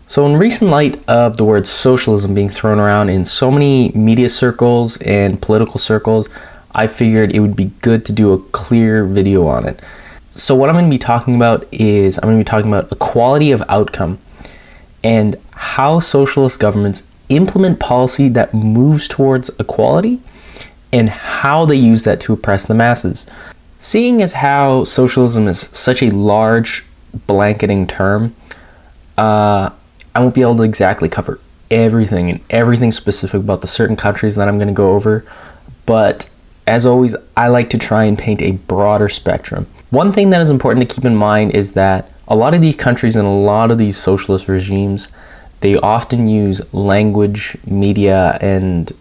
So in recent light of the word socialism being thrown around in so many media circles and political circles, I figured it would be good to do a clear video on it. So what I'm going to be talking about is equality of outcome and how socialist governments implement policy that moves towards equality and how they use that to oppress the masses. Seeing as how socialism is such a large blanketing term, I won't be able to exactly cover everything specific about the certain countries that I'm going to go over, but as always, I like to try and paint a broader spectrum. One thing that is important to keep in mind is that a lot of these countries and a lot of these socialist regimes, they often use language, media, and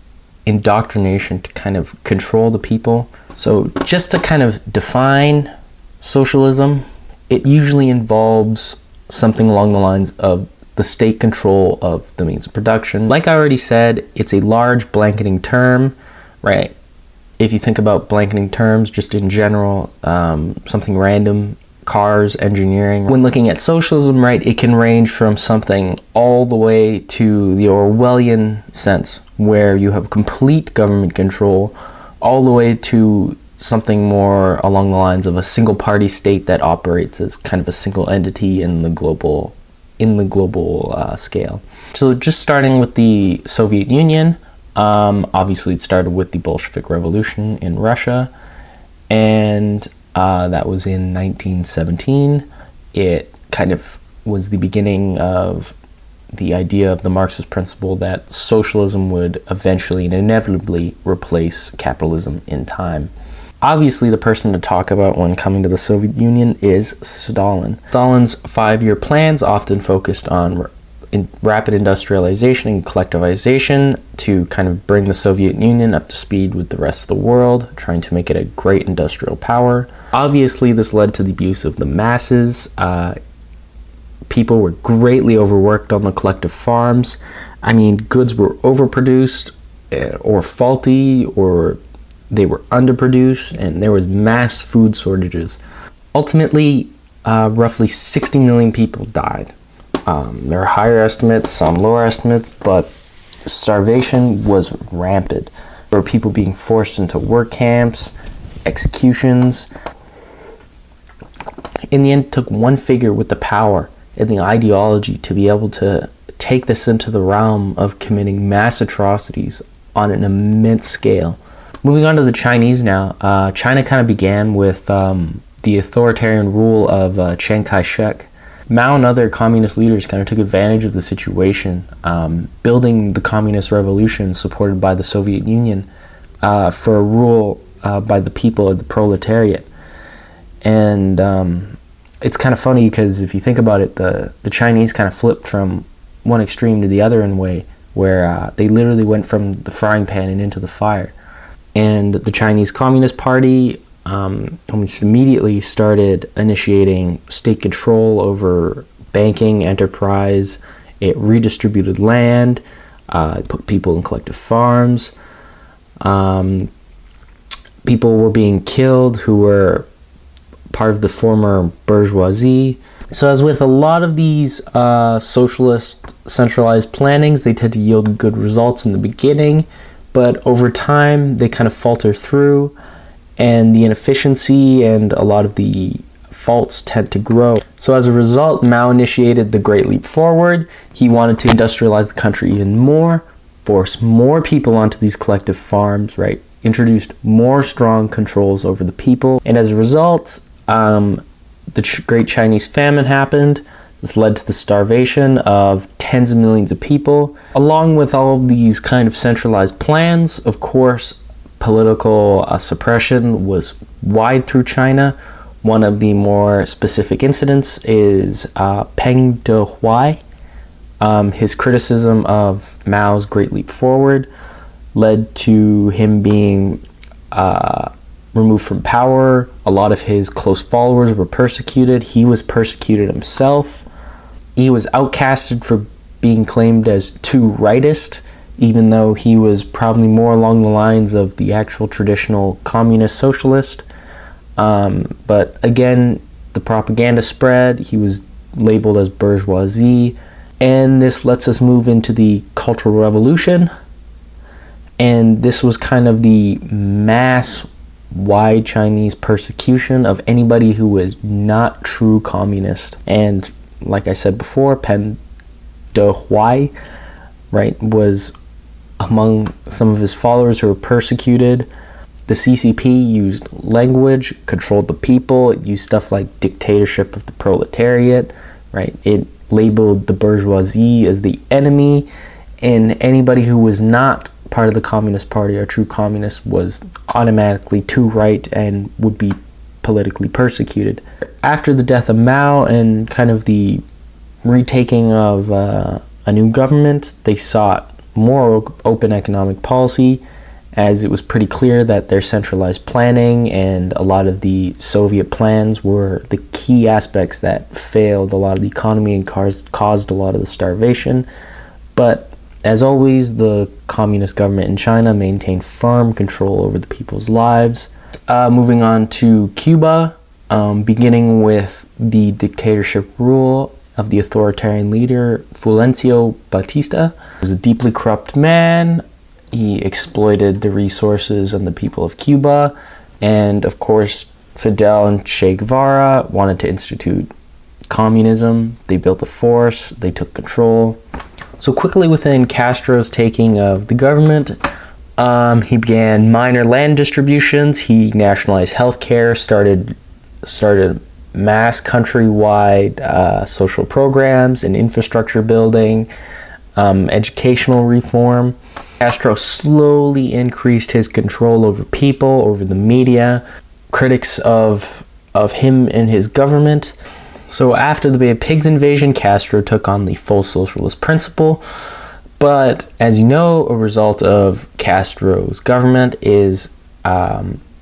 indoctrination to kind of control the people. So just to kind of define socialism, it usually involves something along the lines of the state control of the means of production. Like I already said, it's a large blanketing term, right? If you think about blanketing terms just in general, something random, cars, engineering. When looking at socialism, right, it can range from something all the way to the Orwellian sense, where you have complete government control, all the way to something more along the lines of a single party state that operates as kind of a single entity in the global scale. So just starting with the Soviet Union, obviously it started with the Bolshevik Revolution in Russia, and that was in 1917. It kind of was the beginning of the idea of the Marxist principle that socialism would eventually and inevitably replace capitalism in time. Obviously, the person to talk about when coming to the Soviet Union is Stalin. Stalin's 5-year plans often focused on rapid industrialization and collectivization to kind of bring the Soviet Union up to speed with the rest of the world, trying to make it a great industrial power. Obviously, this led to the abuse of the masses. People were greatly overworked on the collective farms. I mean, goods were overproduced or faulty, or they were underproduced, and there was mass food shortages. Ultimately, roughly 60 million people died. There are higher estimates, some lower estimates, but starvation was rampant. There were people being forced into work camps, executions. In the end, it took one figure with the power and the ideology to be able to take this into the realm of committing mass atrocities on an immense scale. Moving on to the Chinese now, China kind of began with the authoritarian rule of Chiang Kai-shek. Mao and other communist leaders kind of took advantage of the situation, building the communist revolution supported by the Soviet Union for a rule by the people of the proletariat. And it's kind of funny because if you think about it, the Chinese kind of flipped from one extreme to the other in a way where they literally went from the frying pan and into the fire. And the Chinese Communist Party almost immediately started initiating state control over banking, enterprise. It redistributed land. It put people in collective farms. People were being killed who were part of the former bourgeoisie. So as with a lot of these socialist centralized plannings, they tend to yield good results in the beginning, but over time they kind of falter through, and the inefficiency and a lot of the faults tend to grow. So as a result, Mao initiated the Great Leap Forward. He wanted to industrialize the country even more, force more people onto these collective farms, right? Introduced more strong controls over the people. And as a result, the Great Chinese Famine happened. This led to the starvation of tens of millions of people. Along with all of these kind of centralized plans, of course, political suppression was wide through China. One of the more specific incidents is Peng Dehuai. His criticism of Mao's Great Leap Forward led to him being removed from power. A lot of his close followers were persecuted. He was persecuted himself. He was outcasted for being claimed as too rightist, even though he was probably more along the lines of the actual traditional communist socialist. But again, the propaganda spread. He was labeled as bourgeoisie, And this lets us move into the Cultural Revolution. And this was kind of the mass-wide Chinese persecution of anybody who was not true communist. And like I said before, Pen Dehuai, right, was among some of his followers who were persecuted. The CCP used language, controlled the people. It used stuff like dictatorship of the proletariat, right? It labeled the bourgeoisie as the enemy, and anybody who was not part of the Communist Party or true communist was automatically too right and would be politically persecuted. After the death of Mao and kind of the retaking of a new government, they sought more open economic policy, as it was pretty clear that their centralized planning and a lot of the Soviet plans were the key aspects that failed a lot of the economy and caused a lot of the starvation. But as always, the communist government in China maintained firm control over the people's lives. Moving on to Cuba, beginning with the dictatorship rule of the authoritarian leader Fulgencio Batista. He was a deeply corrupt man. He exploited the resources and the people of Cuba, and of course Fidel and Che Guevara wanted to institute communism. They built a force, they took control. So quickly within Castro's taking of the government, he began minor land distributions, he nationalized healthcare, started mass countrywide social programs and infrastructure building, educational reform. Castro slowly increased his control over people, over the media, critics of him and his government. So after the Bay of Pigs invasion, Castro took on the full socialist principle. But as you know, a result of Castro's government is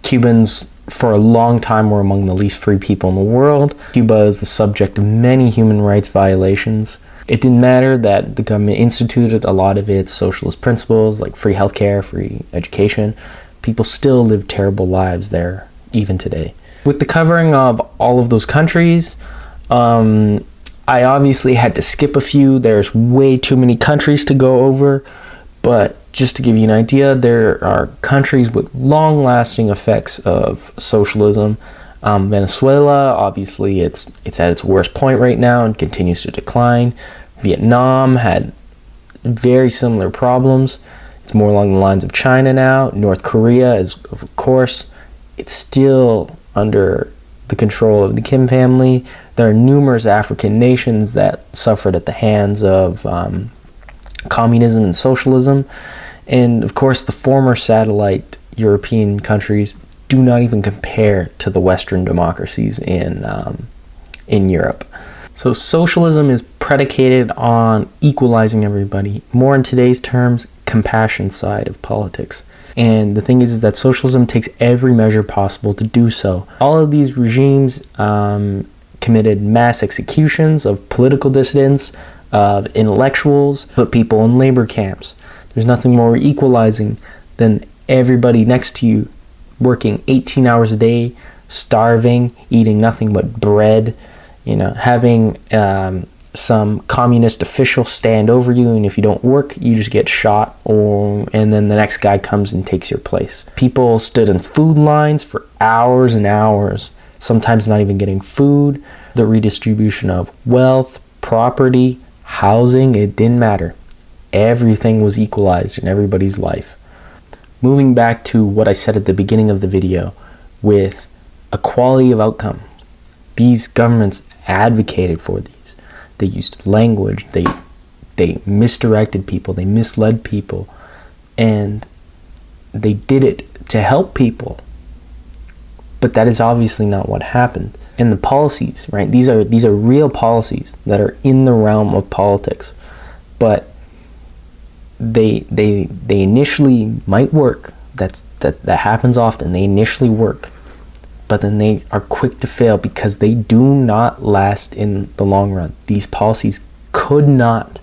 Cubans for a long time were among the least free people in the world. Cuba is the subject of many human rights violations. It didn't matter that the government instituted a lot of its socialist principles, like free healthcare, free education. People still live terrible lives there, even today. With the covering of all of those countries, I obviously had to skip a few. There's way too many countries to go over, but just to give you an idea, there are countries with long-lasting effects of socialism. Venezuela, obviously, it's at its worst point right now and continues to decline. Vietnam had very similar problems. It's more along the lines of China now. North Korea is, of course, it's still under the control of the Kim family. There are numerous African nations that suffered at the hands of communism and socialism. And of course, the former satellite European countries do not even compare to the Western democracies in Europe. So socialism is predicated on equalizing everybody. More in today's terms, compassion side of politics. And the thing is that socialism takes every measure possible to do so. All of these regimes committed mass executions of political dissidents, of intellectuals, put people in labor camps. There's nothing more equalizing than everybody next to you working 18 hours a day, starving, eating nothing but bread, having some communist official stand over you, and if you don't work, you just get shot, and then the next guy comes and takes your place. People stood in food lines for hours and hours, sometimes not even getting food. The redistribution of wealth, property, housing, it didn't matter. Everything was equalized in everybody's life. Moving back to what I said at the beginning of the video with equality of outcome. These governments advocated for these. They used language, they misdirected people, they misled people, and they did it to help people. But that is obviously not what happened. And the policies, right? These are real policies that are in the realm of politics. But they initially might work. That happens often. They initially work, but then they are quick to fail because they do not last in the long run. These policies could not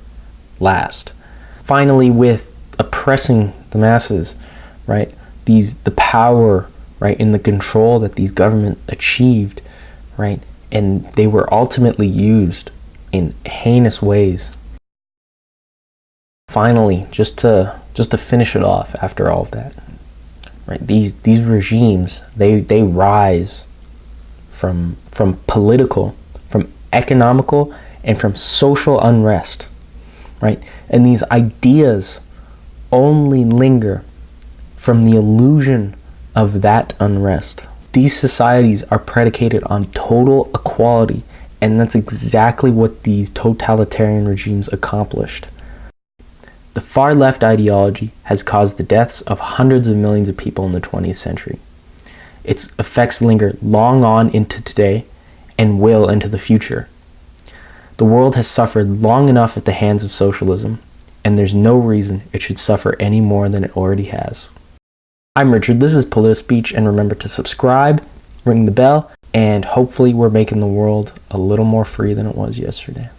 last. Finally, with oppressing the masses, right? The power, right, and the control that these governments achieved, right? And they were ultimately used in heinous ways. Finally, just to finish it off after all of that, right? These regimes, they rise from political, from economical, and from social unrest, right? And these ideas only linger from the illusion of that unrest. These societies are predicated on total equality, and that's exactly what these totalitarian regimes accomplished. The far left ideology has caused the deaths of hundreds of millions of people in the 20th century. Its effects linger long on into today and will into the future. The world has suffered long enough at the hands of socialism, and there's no reason it should suffer any more than it already has. I'm Richard, this is PolitiSpeech, and remember to subscribe, ring the bell, and hopefully we're making the world a little more free than it was yesterday.